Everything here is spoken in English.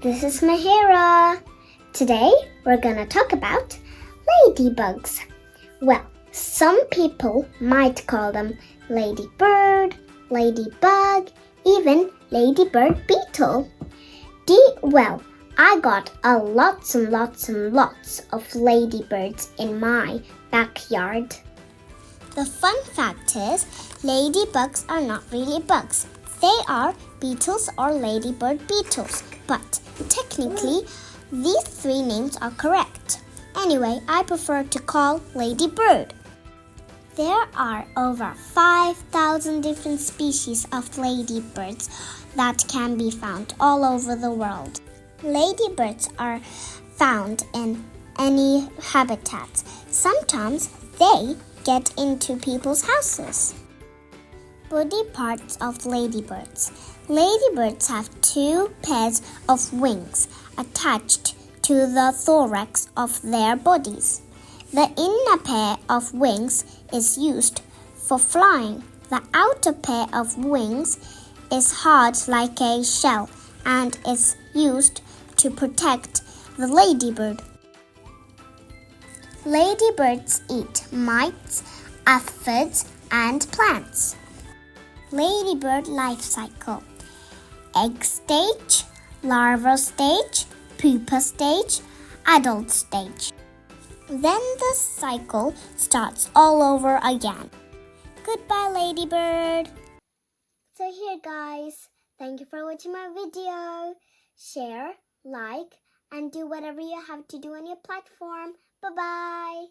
this is Mahira. Today we're gonna talk about ladybugs. Well, some people might call them ladybird, ladybug, even ladybird beetle. Well, I got lots and lots of ladybirds in my backyard. The fun fact is, ladybugs are not really bugs. They are beetles or ladybird beetles, but technically, these three names are correct. Anyway, I prefer to call ladybird. There are over 5,000 different species of ladybirds that can be found all over the world. Ladybirds are found in any habitat. Sometimes they get into people's houses. Body parts of ladybirds. Ladybirds have two pairs of wings attached to the thorax of their bodies. The inner pair of wings is used for flying. The outer pair of wings is hard like a shell and is used to protect the ladybird. Ladybirds eat mites, aphids, and plants. Ladybird life cycle: egg stage, larva stage, pupa stage, adult stage. Then the cycle starts all over again. Goodbye, ladybird. So here, guys, thank you for watching my video. Share, like, and do whatever you have to do on your platform. Bye-bye.